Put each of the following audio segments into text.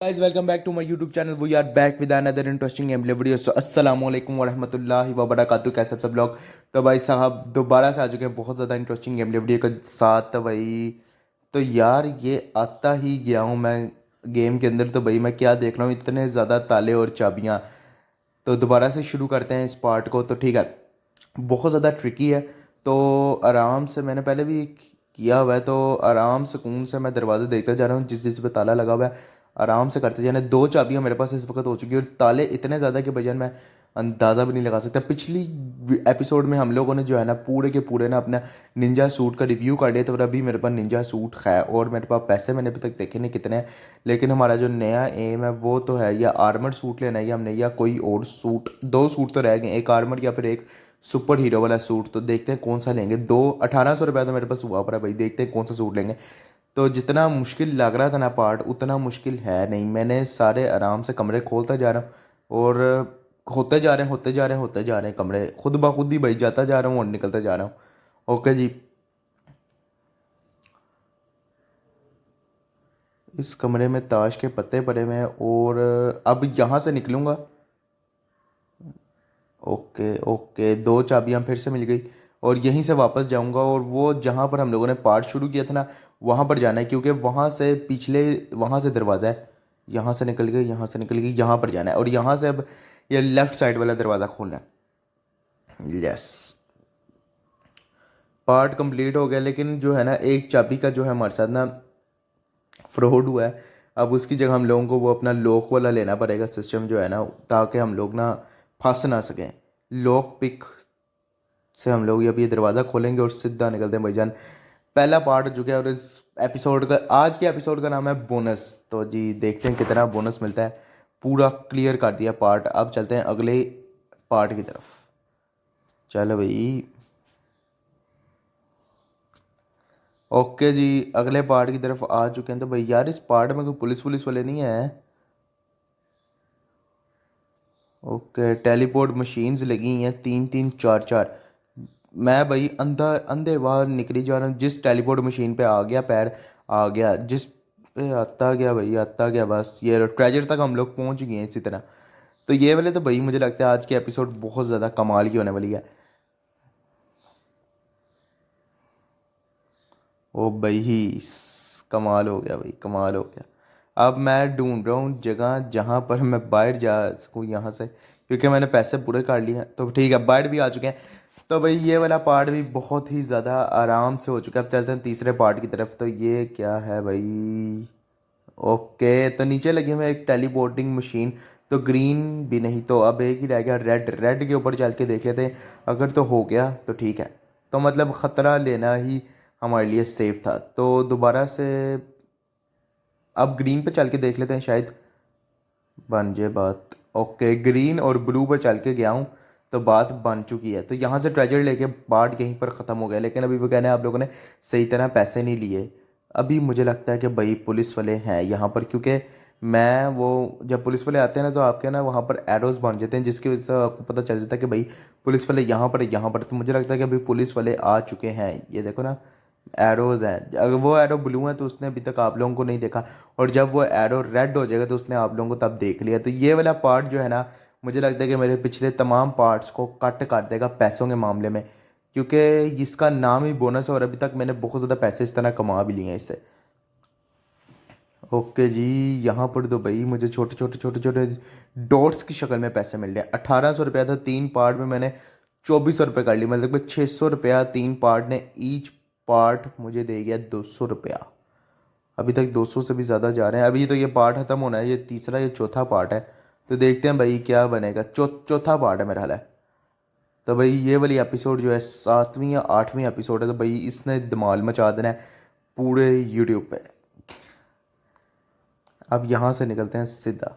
guys, welcome back to my YouTube channel. We are back with another interesting gameplay video. So अस्सलाम वालेकुम वरहमतुल्लाहि वबरकातुहू। कैसे सब लोग। तो भाई साहब दोबारा से आ चुके हैं बहुत ज़्यादा इंटरेस्टिंग गेमप्ले वीडियो के साथ। तो भाई तो यार ये आता ही गया हूँ मैं गेम के अंदर। तो भाई मैं क्या देख रहा हूँ, इतने ज़्यादा ताले और चाबियाँ। तो दोबारा से शुरू करते हैं इस पार्ट को। तो ठीक है, बहुत ज़्यादा ट्रिकी है। तो आराम से मैंने पहले भी किया हुआ है, तो आराम सुकून से मैं दरवाज़ा देखता जा रहा हूँ जिस जिस पे ताला लगा हुआ है। आराम से करते जाने। दो चाबियाँ मेरे पास इस वक्त हो चुकी है और ताले इतने ज़्यादा कि भजन मैं अंदाज़ा भी नहीं लगा सकता। पिछली एपिसोड में हम लोगों ने जो है ना पूरे के पूरे ना अपना निंजा सूट का रिव्यू कर लिया। तो अभी मेरे पास निंजा सूट है और मेरे पास पैसे मैंने अभी तक देखे नहीं कितने हैं। लेकिन हमारा जो नया एम है वो तो है या आर्मर सूट लेना है या हमने या कोई और सूट। दो सूट तो रह गए, एक आर्मर या फिर एक सुपर हीरो वाला सूट। तो देखते हैं कौन सा लेंगे। दो 1800 रुपया तो मेरे पास हुआ पड़ा भाई। देखते हैं कौन सा सूट लेंगे। तो जितना मुश्किल लग रहा था ना पार्ट, उतना मुश्किल है नहीं। मैंने सारे आराम से कमरे खोलता जा रहा हूँ और होते जा रहे हैं होते जा रहे हैं होते जा रहे हैं कमरे खुद ब खुद ही भाई जाता जा रहा हूँ और निकलता जा रहा हूँ। ओके जी, इस कमरे में ताश के पत्ते पड़े हुए हैं और अब यहाँ से निकलूँगा। ओके ओके, दो चाबियाँ फिर से मिल गई और यहीं से वापस जाऊंगा और वो जहाँ पर हम लोगों ने पार्ट शुरू किया था ना वहाँ पर जाना है, क्योंकि वहाँ से पिछले वहाँ से दरवाज़ा है। यहाँ से निकल गई, यहाँ से निकल गई, यहाँ पर जाना है और यहाँ से अब ये लेफ़्ट साइड वाला दरवाज़ा खोलना है। यस, पार्ट कंप्लीट हो गया। लेकिन जो है ना एक चाबी का जो है हमारे साथ ना फ्रॉड हुआ है। अब उसकी जगह हम लोगों को वो अपना लॉक वाला लेना पड़ेगा सिस्टम जो है ना, ताकि हम लोग ना फंस ना सकें। लॉक पिक से हम लोग अभी ये दरवाज़ा खोलेंगे और सीधा निकलते हैं भाईजान। पहला पार्ट हो चुका है और इस एपिसोड का, आज के एपिसोड का नाम है बोनस। तो जी देखते हैं कितना बोनस मिलता है। पूरा क्लियर कर दिया पार्ट। अब चलते हैं अगले पार्ट की तरफ। चलो भाई, ओके जी, अगले पार्ट की तरफ आ चुके हैं। तो भाई यार इस पार्ट में कोई पुलिस पुलिस वाले नहीं है। ओके, टेलीपोर्ट मशीन्स लगी हैं तीन तीन चार चार। मैं भाई अंधा अंधे बाहर निकली जा रहा हूँ। जिस टेलीपोर्ट मशीन पे आ गया पैर, आ गया जिस पे आता गया भाई आता गया। बस ये ट्रेजर तक हम लोग पहुंच गए हैं इसी तरह। तो ये वाले तो भाई मुझे लगता है आज की एपिसोड बहुत ज़्यादा कमाल की होने वाली है। ओ भाई कमाल हो गया भाई, कमाल हो गया। अब मैं ढूंढ रहा हूँ जगह जहाँ पर मैं बाहर जा सकूँ यहाँ से, क्योंकि मैंने पैसे पूरे कर लिए हैं। तो ठीक है, बाहर भी आ चुके हैं। तो भाई ये वाला पार्ट भी बहुत ही ज़्यादा आराम से हो चुका है। अब चलते हैं तीसरे पार्ट की तरफ। तो ये क्या है भाई। ओके, तो नीचे लगी हुई है एक टेलीपोर्टिंग मशीन। तो ग्रीन भी नहीं, तो अब एक ही रह गया रेड। रेड के ऊपर चल के देख लेते हैं, अगर तो हो गया तो ठीक है। तो मतलब ख़तरा लेना ही हमारे लिए सेफ था। तो दोबारा से अब ग्रीन पे चल के देख लेते हैं, शायद बन जाए बात। ओके, ग्रीन और ब्लू पर चल के गया हूँ तो बात बन चुकी है। तो यहाँ से ट्रेजर लेके पार्ट यहीं पर ख़त्म हो गया। लेकिन अभी वो कहने आप लोगों ने सही तरह पैसे नहीं लिए। अभी मुझे लगता है कि भाई पुलिस वाले हैं यहाँ पर, क्योंकि मैं वो जब पुलिस वाले आते हैं ना तो आपके ना वहाँ पर एरोज बन जाते हैं, जिसकी वजह से आपको पता चल जाता है कि भाई पुलिस वाले यहाँ पर यहाँ पर। तो मुझे लगता है कि अभी पुलिस वाले आ चुके हैं। ये देखो ना एरोज हैं। अगर वो एरो ब्लू है तो उसने अभी तक आप लोगों को नहीं देखा, और जब वो एरो रेड हो जाएगा तो उसने आप लोगों को तब देख लिया। तो ये वाला पार्ट जो है ना मुझे लगता है कि मेरे पिछले तमाम पार्ट्स को कट कर देगा पैसों के मामले में, क्योंकि इसका नाम ही बोनस है और अभी तक मैंने बहुत ज़्यादा पैसे इस तरह कमा भी लिए हैं इससे। ओके जी, यहाँ पर तो भाई मुझे छोटे छोटे छोटे छोटे डॉट्स की शक्ल में पैसे मिल रहे हैं। 1800 रुपया था तीन पार्ट में, मैंने 2400 रुपये कर ली। मतलब 600 रुपया तीन पार्ट ने। ईच पार्ट मुझे दे गया 200 रुपया। अभी तक 200 से भी ज़्यादा जा रहे हैं। अभी तो ये पार्ट ख़त्म होना है, ये तीसरा ये चौथा पार्ट है। तो देखते हैं भाई क्या बनेगा। चौथा पार्ट है मेरा हाल है। तो भाई ये वाली एपिसोड जो है सातवीं या आठवीं एपिसोड है। तो भाई इसने धमाल मचा देना है पूरे यूट्यूब पे। अब यहाँ से निकलते हैं सीधा।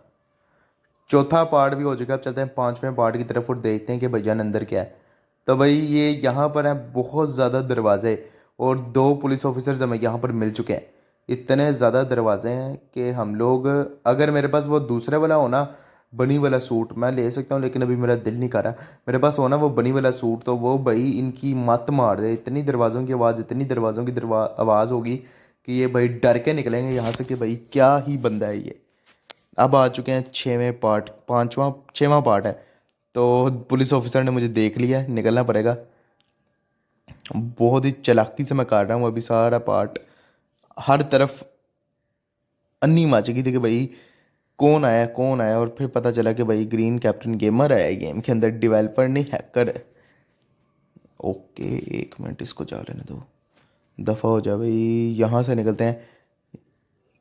चौथा पार्ट भी हो चुका है। अब चलते हैं पांचवें पार्ट की तरफ और देखते हैं कि भैजान अंदर क्या है। तो भाई ये यहाँ पर है बहुत ज़्यादा दरवाजे और दो पुलिस ऑफिसर्स हमें यहाँ पर मिल चुके हैं। इतने ज़्यादा दरवाजे हैं कि हम लोग, अगर मेरे पास वो दूसरे वाला हो ना बनी वाला सूट, मैं ले सकता हूँ। लेकिन अभी मेरा दिल नहीं कर रहा। मेरे पास हो ना वो बनी वाला सूट, तो वो भाई इनकी मत मार दे। इतनी दरवाज़ों की आवाज़, इतनी दरवाज़ों की आवाज़ होगी कि ये भाई डर के निकलेंगे यहाँ से कि भाई क्या ही बंदा है ये। अब आ चुके हैं 6वें पार्ट, 5वां 6वां पार्ट है। तो पुलिस ऑफिसर ने मुझे देख लिया है, निकलना पड़ेगा। बहुत ही चालाकी से मैं काट रहा हूँ अभी सारा पार्ट। हर तरफ अन्नी मच गई थी कि भाई कौन आया, और फिर पता चला कि भाई ग्रीन कैप्टन गेमर आया है गेम के अंदर, डेवलपर नहीं हैकर है। ओके, 1 मिनट इसको जा लेने दो, दफ़ा हो जाए भाई। यहाँ से निकलते हैं।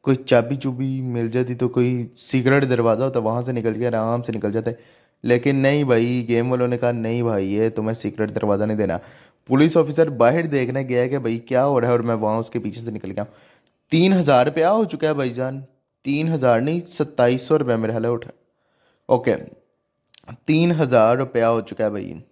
कोई चाबी चुबी मिल जाती तो, कोई सीक्रेट दरवाज़ा होता वहाँ से निकल के आराम से निकल जाते। लेकिन नहीं भाई, गेम वालों ने कहा नहीं भाई ये तुम्हें सीक्रेट दरवाज़ा नहीं देना। पुलिस ऑफिसर बाहर देखने गया है कि भाई क्या हो रहा है, और मैं वहाँ उसके पीछे से निकल गया। 3,000 रुपया हो चुका है भाईजान। 3,000 नहीं, 2,700 रुपया मेरे हाल उठा। ओके, 3,000 रुपया हो चुका है भाई।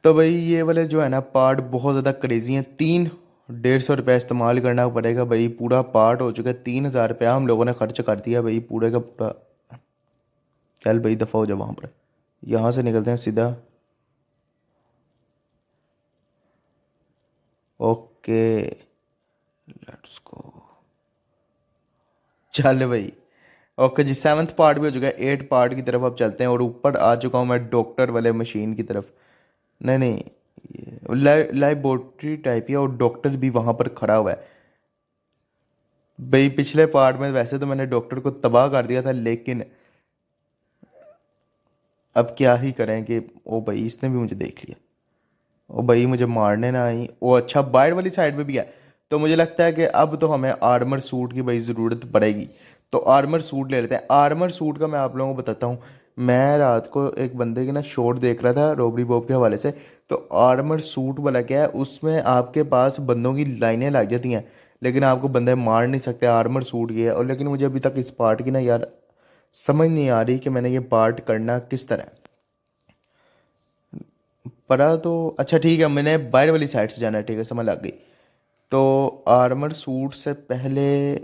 तो भाई ये वाले जो है ना पार्ट बहुत ज़्यादा क्रेजी हैं। 150 रुपया इस्तेमाल करना पड़ेगा भाई। पूरा पार्ट हो चुका है, 3,000 रुपया हम लोगों ने खर्च कर दिया भाई पूरे का पूरा। चल भाई दफ़ा हो जा वहाँ पर। यहाँ से निकलते हैं सीधा। Okay, let's go. चल भाई, ओके जी, 7वां पार्ट भी हो चुका है। 8 पार्ट की तरफ अब चलते हैं, और ऊपर आ चुका हूँ मैं डॉक्टर वाले मशीन की तरफ। नहीं नहीं, ये लाइबोरेटरी टाइप ही है, और डॉक्टर भी वहाँ पर खड़ा हुआ है। भाई पिछले पार्ट में वैसे तो मैंने डॉक्टर को तबाह कर दिया था, लेकिन अब क्या ही करें कि ओ भाई इसने भी मुझे देख लिया। ओ भाई मुझे मारने ना आई। ओ अच्छा, बाहर वाली साइड में भी है। तो मुझे लगता है कि अब तो हमें आर्मर सूट की भाई ज़रूरत पड़ेगी। तो आर्मर सूट ले लेते हैं। आर्मर सूट का मैं आप लोगों को बताता हूँ। मैं रात को एक बंदे की ना शॉट देख रहा था रॉबरी बॉब के हवाले से। तो आर्मर सूट वाला क्या है, उसमें आपके पास बंदों की लाइनें लग जाती हैं, लेकिन आपको बंदे मार नहीं सकते। आर्मर सूट ये है। और लेकिन मुझे अभी तक इस पार्ट की ना यार समझ नहीं आ रही कि मैंने ये पार्ट करना किस तरह। पढ़ा तो अच्छा ठीक है, मैंने बाहर वाली साइड से जाना है, ठीक है समझ लग गई। तो आर्मर सूट से पहले,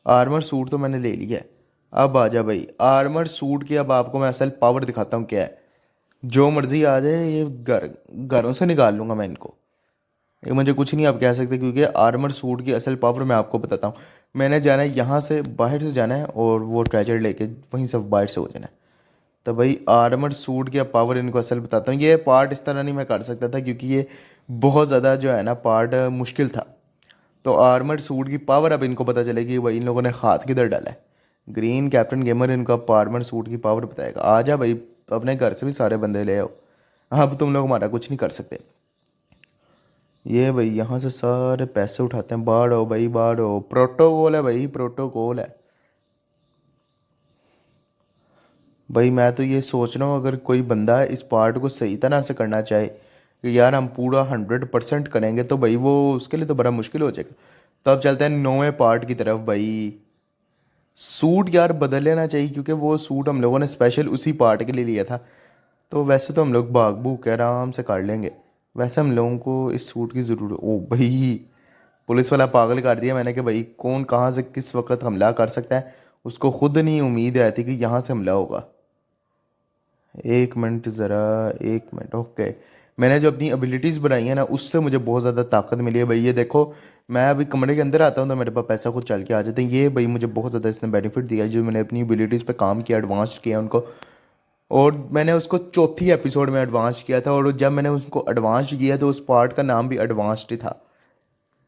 आर्मर सूट तो मैंने ले लिया है। अब आ जा भाई, आर्मर सूट की अब आपको मैं असल पावर दिखाता हूँ क्या है। जो मर्जी आ जाए, ये घरों से निकाल लूंगा मैं इनको। ये मुझे कुछ नहीं आप कह सकते, क्योंकि आर्मर सूट की असल पावर मैं आपको बताता हूँ। मैंने जाना है यहाँ से, बाहर से जाना है, और वो ट्रेजर लेके वहीं से बाहर से हो जाना है। तो भाई आर्मर सूट की पावर इनको असल बताता हूँ। ये पार्ट इस तरह नहीं मैं कर सकता था, क्योंकि ये बहुत ज़्यादा जो है ना पार्ट मुश्किल था। तो आर्मर सूट की पावर अब इनको पता चलेगी भाई इन लोगों ने हाथ किधर डाला है। ग्रीन कैप्टन गेमर इनको अब आर्मर सूट की पावर बताएगा। आ जा भाई, अपने घर से भी सारे बंदे ले आओ। अब तुम लोग हमारा कुछ नहीं कर सकते। ये भाई यहाँ से सारे पैसे उठाते हैं। बाढ़ हो भाई, बाढ़ हो। प्रोटोकॉल है भाई, प्रोटोकॉल है। भाई मैं तो ये सोच रहा हूँ, अगर कोई बंदा इस पार्ट को सही तरह से करना चाहे कि यार हम पूरा 100% करेंगे, तो भाई वो उसके लिए तो बड़ा मुश्किल हो जाएगा। तो अब चलते हैं 9वें पार्ट की तरफ भाई। सूट यार बदल लेना चाहिए, क्योंकि वो सूट हम लोगों ने स्पेशल उसी पार्ट के लिए लिया था। तो वैसे तो हम लोग भाग भूग के आराम से कर लेंगे। वैसे हम लोगों को इस सूट की ज़रूरत। ओ भाई, पुलिस वाला पागल कर दिया मैंने कि भाई कौन कहाँ से किस वक्त हमला कर सकता है। उसको खुद नहीं उम्मीद आती कि यहाँ से हमला होगा। 1 मिनट ज़रा, 1 मिनट। ओके, मैंने जो अपनी एबिलिटीज़ बनाई है ना, उससे मुझे बहुत ज़्यादा ताकत मिली है भाई। ये देखो, मैं अभी कमरे के अंदर आता हूँ तो मेरे पास पैसा खुद चल के आ जाते हैं। ये भाई मुझे बहुत ज़्यादा इसने बेनिफिट दिया है, जो मैंने अपनी एबिलिटीज़ पे काम किया, एडवांस किया उनको। और मैंने उसको चौथी एपिसोड में एडवांस किया था, और जब मैंने उसको एडवांस किया तो उस पार्ट का नाम भी एडवांस्ड ही था।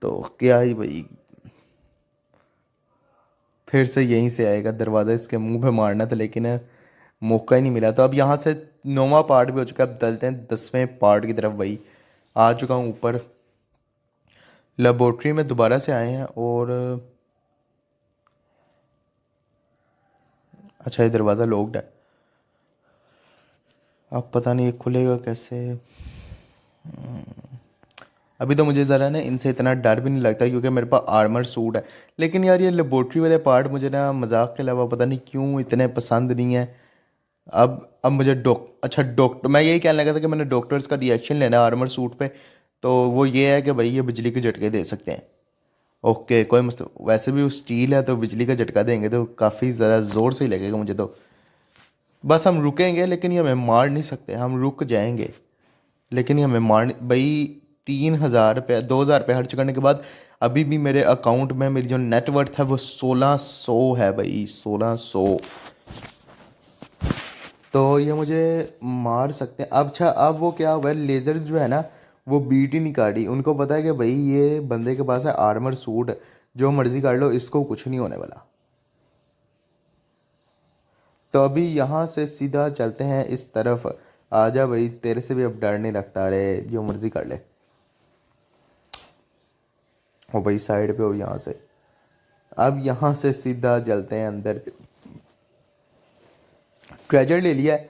तो क्या ही भाई, फिर से यहीं से आएगा दरवाज़ा इसके मुंह पे मारना था, लेकिन मौका ही नहीं मिला। तो अब यहाँ से 9वां पार्ट भी हो चुका है। अब चलते हैं 10वें पार्ट की तरफ भाई। आ चुका हूँ ऊपर। लेबोरेटरी में दोबारा से आए हैं, और अच्छा ये दरवाज़ा लॉक्ड है। अब पता नहीं ये खुलेगा कैसे। अभी तो मुझे ज़रा ना इनसे इतना डर भी नहीं लगता, क्योंकि मेरे पास आर्मर सूट है। लेकिन यार ये लेबोरेटरी वाले पार्ट मुझे ना मजाक के अलावा पता नहीं क्यों इतने पसंद नहीं है। अब मुझे अच्छा डॉक्टर, मैं यही कहने लगा था कि मैंने डॉक्टर्स का रिएक्शन लेना है आर्मर सूट पे। तो वो ये है कि भाई ये बिजली के झटके दे सकते हैं। ओके कोई मस्त, वैसे भी वो स्टील है तो बिजली का झटका देंगे तो काफ़ी ज़रा ज़ोर से ही लगेगा मुझे तो। बस हम रुकेंगे, लेकिन ये हमें मार नहीं सकते। हम रुक जाएंगे, लेकिन ये हमें मार भाई। 3,000 रुपये 2,000 रुपये खर्च करने के बाद अभी भी मेरे अकाउंट में मेरी जो नेटवर्थ है वो 1,600 है भाई, 1,600। तो ये मुझे मार सकते हैं। अब अच्छा, अब वो क्या हुआ है, लेजर जो है ना वो बीट ही नहीं काटी। उनको पता है कि भाई ये बंदे के पास है आर्मर सूट, जो मर्जी कर लो, इसको कुछ नहीं होने वाला। तो अभी यहाँ से सीधा चलते हैं इस तरफ। आजा भाई, तेरे से भी अब डर नहीं लगता रे, जो मर्जी कर ले। ओ भाई साइड पे हो यहाँ से। अब यहाँ से सीधा चलते हैं अंदर। ट्रेजर ले लिया है।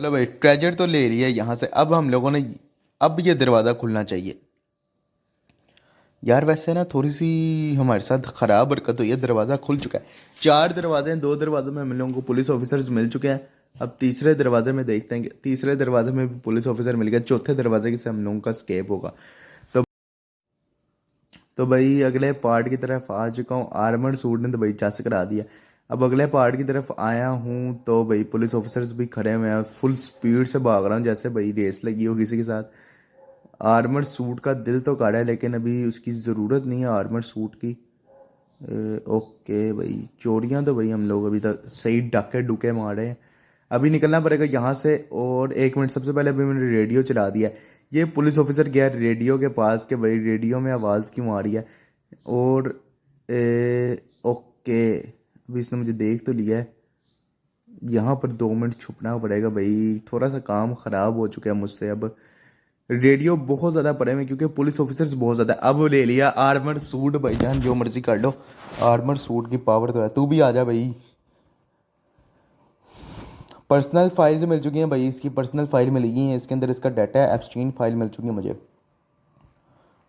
चलो भाई, ट्रेजर तो ले लिया है यहाँ से। अब हम लोगों ने, अब ये दरवाज़ा खुलना चाहिए। यार वैसे ना थोड़ी सी हमारे साथ ख़राब हरकत हुई है, दरवाज़ा खुल चुका है। 4 दरवाजे हैं, 2 दरवाज़ों में हम लोगों को पुलिस ऑफिसर्स मिल चुके हैं। अब तीसरे दरवाजे में देखते हैं कि तीसरे दरवाजे में भी पुलिस ऑफिसर मिल गया, चौथे दरवाजे से हम लोगों का स्केप होगा। तो तो भाई अगले पार्ट की तरफ आ चुका हूँ। आर्मर सूट ने तो भाई चस करा दिया। अब अगले पार्ट की तरफ आया हूँ तो भाई पुलिस ऑफिसर्स भी खड़े हुए हैं। फुल स्पीड से भाग रहा हूँ जैसे भाई रेस लगी हो किसी के साथ। आर्मर सूट का दिल तो काढ़ा है, लेकिन अभी उसकी ज़रूरत नहीं है आर्मर सूट की। ओके भाई, चोरियां तो भाई हम लोग अभी तक सही डाके डुके मारे हैं। अभी निकलना पड़ेगा यहाँ से। और 1 मिनट, सबसे पहले अभी मैंने रेडियो चला दिया है। ये पुलिस ऑफिसर गया रेडियो के पास के भाई रेडियो में आवाज़ क्यों आ रही है। और ओके, अभी इसने मुझे देख तो लिया है। यहाँ पर 2 मिनट छुपना पड़ेगा भाई, थोड़ा सा काम ख़राब हो चुका है मुझसे। अब रेडियो बहुत ज़्यादा पड़े हुए हैं क्योंकि पुलिस ऑफिसर्स बहुत ज़्यादा है। अब ले लिया आर्मर सूट भाईजान, जो मर्जी कर लो। आर्मर सूट की पावर तो है। तू भी आ जा भाई। पर्सनल फाइल्स मिल चुकी हैं भाई, इसकी पर्सनल फाइल मिल गई है। इसके अंदर इसका डाटा है। एप्स्टीन फाइल मिल चुकी है मुझे।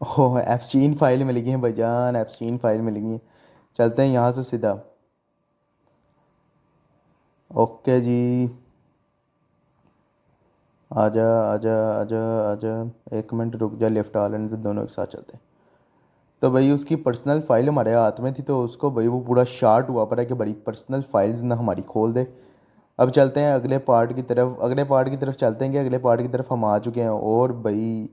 ओह, एप्स्टीन फाइल मिल गई है भाईजान, एप्स्टीन फाइल मिल गई है। चलते हैं यहाँ से सीधा। ओके जी, आजा आजा आजा आजा। 1 मिनट रुक जा, लिफ्ट आ लेने तो दोनों एक साथ चलते हैं। तो भाई उसकी पर्सनल फाइल हमारे हाथ में थी, तो उसको भाई वो पूरा शार्ट हुआ पड़ा है कि बड़ी पर्सनल फाइल्स ना हमारी खोल दे। अब चलते हैं अगले पार्ट की तरफ। अगले पार्ट की तरफ चलते हैं कि अगले पार्ट की तरफ हम आ चुके हैं। और भाई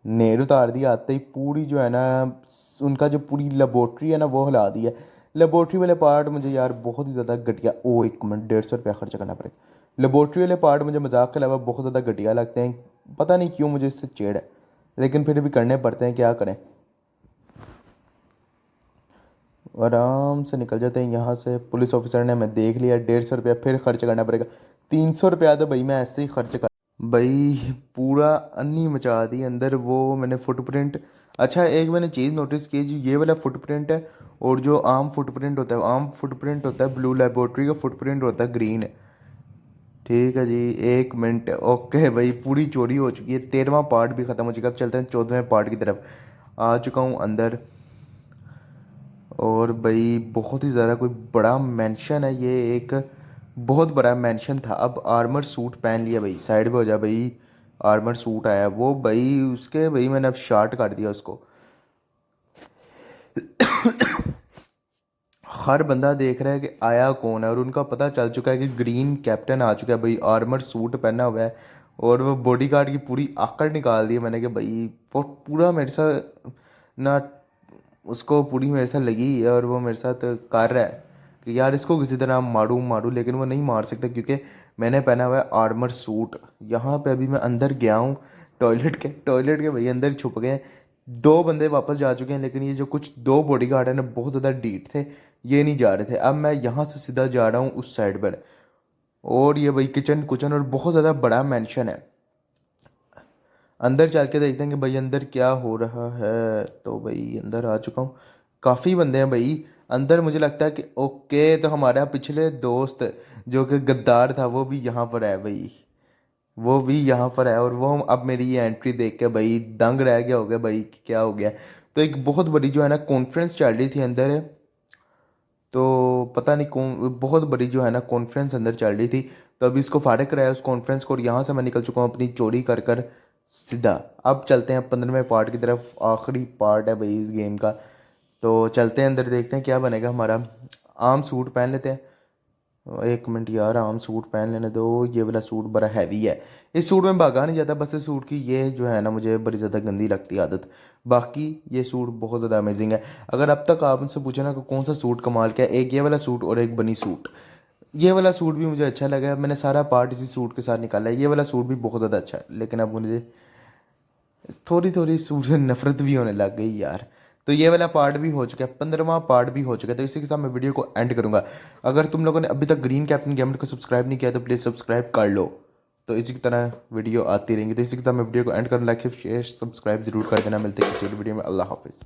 नेर उतार दिया आते ही, पूरी जो है ना उनका जो पूरी लेबोरेटरी है ना वो हिला दी है। लेबोरेटरी वाले पार्ट मुझे यार बहुत ही ज़्यादा घटिया। ओ 1 मिनट, 150 रुपया खर्च करना पड़ेगा। लेबोरेटरी वाले पार्ट मुझे मजाक के अलावा बहुत ज़्यादा घटिया लगते हैं। पता नहीं क्यों मुझे इससे चिढ़ है, लेकिन फिर भी करने पड़ते हैं, क्या करें। आराम से निकल जाते हैं यहाँ से। पुलिस ऑफिसर ने हमें देख लिया, 150 रुपया फिर खर्च करना पड़ेगा। 300 रुपया तो भाई मैं ऐसे ही खर्च कर भाई, पूरा अन्नी मचा दी अंदर। वो मैंने फुटप्रिंट, अच्छा एक मैंने चीज़ नोटिस की, जो ये वाला फुटप्रिंट है और जो आम फुटप्रिंट होता है, आम फुटप्रिंट होता है ब्लू, लेबोरेटरी का फुटप्रिंट होता है ग्रीन। ठीक है जी, 1 मिनट। ओके भाई, पूरी चोरी हो चुकी है। 13वां पार्ट भी ख़त्म हो चुका है। अब चलते हैं 14वें पार्ट की तरफ। आ चुका हूँ अंदर। और भाई बहुत ही ज़्यादा कोई बड़ा मेंशन है ये, एक बहुत बड़ा मेंशन था। अब आर्मर सूट पहन लिया भाई, साइड पे हो जा भाई। आर्मर सूट आया वो भाई, उसके भाई मैंने अब शार्ट कर दिया उसको। हर बंदा देख रहा है कि आया कौन है, और उनका पता चल चुका है कि ग्रीन कैप्टन आ चुका है भाई, आर्मर सूट पहना हुआ है। और वो बॉडीगार्ड की पूरी आकड़ निकाल दी है मैंने कि भाई वो पूरा मेरे साथ ना, उसको पूरी मेरे साथ लगी है और वो मेरे साथ कर रहा है कि यार इसको किसी तरह मारूं मारूं, लेकिन वो नहीं मार सकता क्योंकि मैंने पहना हुआ है आर्मर सूट। यहाँ पे अभी मैं अंदर गया हूँ टॉयलेट के भाई अंदर छुप गए हैं। 2 बंदे वापस जा चुके हैं, लेकिन ये जो कुछ 2 बॉडीगार्ड है ना बहुत ज़्यादा डीट थे, ये नहीं जा रहे थे। अब मैं यहाँ से सीधा जा रहा हूँ उस साइड पर। और ये भाई किचन कुचन और बहुत ज़्यादा बड़ा मेंशन है। अंदर चल के देखते हैं कि भाई अंदर क्या हो रहा है। तो भाई अंदर आ चुका हूँ। काफ़ी बंदे हैं भाई अंदर। मुझे लगता है कि ओके, तो हमारा पिछले दोस्त जो कि गद्दार था वो भी यहाँ पर है भाई, वो भी यहाँ पर है। और वो हम अब मेरी ये एंट्री देख के भाई दंग रह गया हो गया भाई कि क्या हो गया। तो एक बहुत बड़ी जो है ना कॉन्फ्रेंस चल रही थी अंदर। तो पता नहीं कौन, बहुत बड़ी जो है ना कॉन्फ्रेंस अंदर चल रही थी। तो अभी इसको फाड़क कराया उस कॉन्फ्रेंस को, और यहाँ से मैं निकल चुका हूँ अपनी चोरी कर कर सीधा। अब चलते हैं 15वें पार्ट की तरफ। आखिरी पार्ट है भाई इस गेम का। तो चलते हैं अंदर, देखते हैं क्या बनेगा हमारा। आम सूट पहन लेते हैं। एक मिनट यार, आम सूट पहन लेने दो। ये वाला सूट बड़ा हैवी है, इस सूट में भागा नहीं जाता। बस इस सूट की ये जो है ना, मुझे बड़ी ज़्यादा गंदी लगती है आदत। बाकी ये सूट बहुत ज़्यादा अमेजिंग है। अगर अब तक आप उनसे पूछे ना कि कौन सा सूट कमाल का है, एक ये वाला सूट और एक बनी सूट। ये वाला सूट भी मुझे अच्छा लगा है, मैंने सारा पार्ट इसी सूट के साथ निकाला है। ये वाला सूट भी बहुत ज़्यादा अच्छा है, लेकिन अब मुझे थोड़ी थोड़ी सूट से नफरत भी होने लग गई यार। तो ये वाला पार्ट भी हो चुका है, 15वां पार्ट भी हो चुका है। तो इसी के साथ मैं वीडियो को एंड करूंगा। अगर तुम लोगों ने अभी तक ग्रीन कैप्टन गेमर को सब्सक्राइब नहीं किया तो प्लीज़ सब्सक्राइब कर लो। तो इसी की तरह वीडियो आती रहेंगी। तो इसी के साथ मैं वीडियो को एंड करूँ। लाइक शेयर सब्सक्राइब जरूर कर देना। मिलते हैं किसी वीडियो में। अल्लाह हाफिज़।